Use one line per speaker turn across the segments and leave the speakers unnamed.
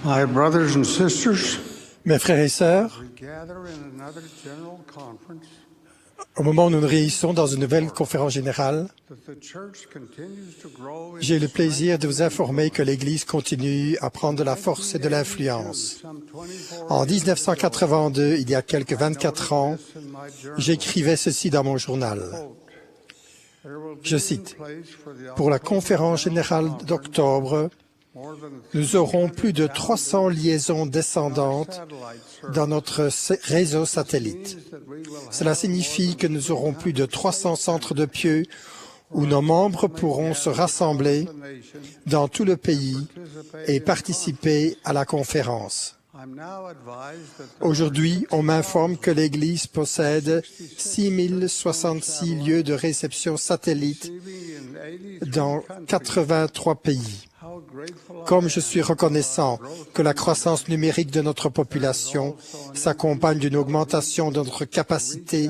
My brothers and sisters,
Mes frères et sœurs,
we gather in another general conference
au moment où nous nous réunissons dans une nouvelle conférence générale,
that the church continues to grow in
j'ai le plaisir de vous informer que l'Église continue à prendre de la force et de l'influence.
some 24
En 1982, il y a quelques 24 ans,
in my journal.
j'écrivais ceci dans mon journal.
There will be
Je
in
cite,
place for the
« Pour la conférence générale d'octobre,
more than
nous aurons plus de 300 liaisons descendantes
satellite
dans notre réseau satellite.
services that we will
Cela
have
signifie que nous aurons plus de 300 centres de pieux où nos membres pourront se rassembler
the nation
dans tout le pays
participate
et
in
participer à la conférence.
I'm now advised that
Aujourd'hui, on m'informe que l'Église possède 6066 lieux de réception satellite
receiving in 83
dans
countries.
83 pays.
How grateful I
Comme
am
je suis reconnaissant que la croissance numérique de notre population s'accompagne d'une augmentation de notre capacité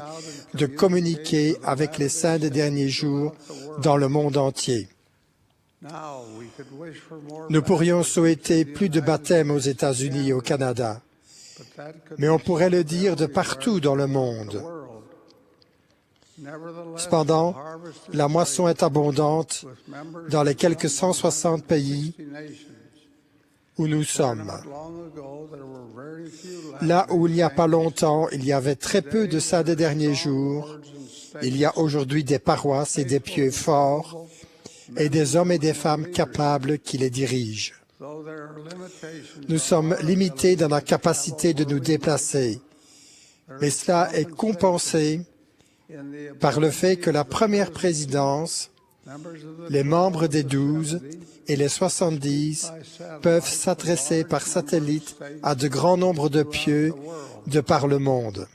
de communiquer avec les saints des derniers jours dans le monde entier.
now we could wish for more
Nous pourrions souhaiter plus de baptêmes aux États-Unis et au Canada,
but that could
mais on pourrait le dire de partout dans le monde.
world. Nevertheless,
Cependant,
the harvest is
la moisson est abondante
with members
dans les quelques 160 pays
60 nations.
où nous sommes.
Not long ago, there were very few
Là où il n'y a pas longtemps, il y avait très peu de saints des derniers jours, il y a aujourd'hui des paroisses et des pieux forts et des hommes et des femmes capables qui les dirigent.
though there are limitations
Nous sommes limités dans la capacité de nous déplacer, mais cela est compensé
in the
par le fait que la première présidence,
members of the
les membres des 12 et les 70 peuvent s'adresser par satellite à de grands nombres de pieux de par le monde.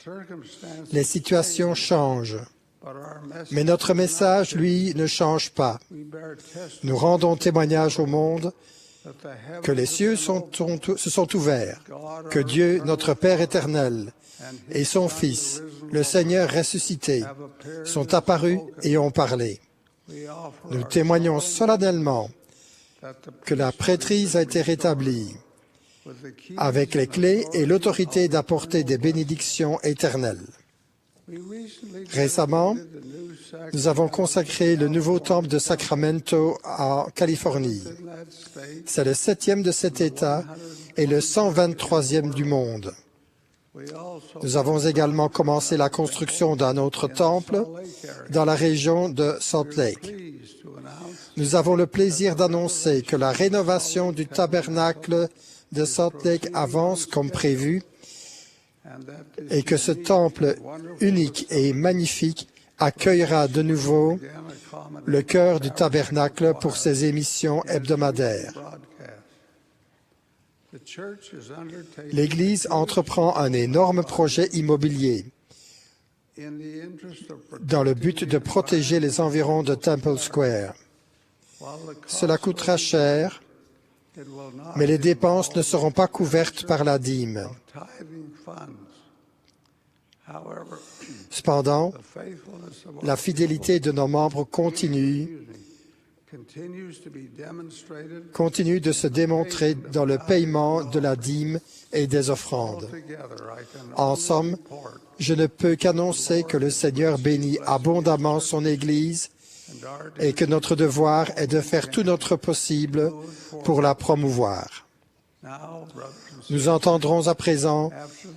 circumstances,
Les situations changent,
but our message
mais notre message, lui, ne change pas.
we bear test
Nous rendons témoignage au monde
that the heavens
que les cieux se sont ouverts, que Dieu, notre Père éternel, et son Fils, le Seigneur ressuscité,
have appeared.
sont apparus et ont parlé.
We offer
Nous
our
témoignons solennellement
that the
que la prêtrise a été rétablie
with the key
avec les clés et l'autorité d'apporter des bénédictions éternelles.
we recently
Récemment,
dedicated the new sacrament
nous avons consacré le nouveau temple de Sacramento en Californie.
in that state.
C'est le 7e de cet État et le 123e du monde.
We also
Nous avons également commencé la construction d'un autre temple
Salt Lake area.
dans la région de Salt Lake.
Pleased to announce
Nous avons le plaisir d'annoncer que la rénovation du tabernacle de Salt Lake avance comme prévu
and that this
et que ce temple unique et magnifique accueillera de nouveau
again accommodate
le cœur du tabernacle pour ses émissions hebdomadaires.
broadcast. The church is undertaking
L'Église entreprend un énorme projet immobilier
in the interest of
dans le but de protéger les environs de Temple Square.
while the cost
Cela coûtera cher,
it will not
mais les dépenses ne seront pas couvertes par la dîme.
tithing funds. However,
Cependant,
the faithfulness of
la fidélité de nos membres continue de se démontrer dans le paiement de la dîme et des offrandes. En somme, je ne peux qu'annoncer que le Seigneur bénit abondamment son Église et que notre devoir est de faire tout notre possible pour la promouvoir. Nous entendrons à présent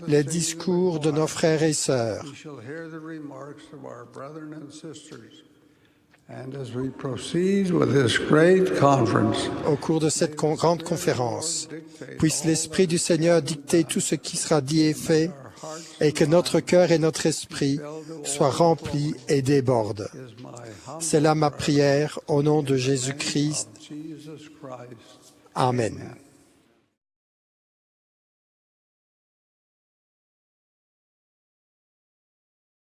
les discours de nos frères et sœurs. Au cours de cette grande conférence, puisse l'Esprit du Seigneur dicter tout ce qui sera dit et fait, et que notre cœur et notre esprit soient remplis et débordent. C'est là ma prière au nom de Jésus-Christ. Amen.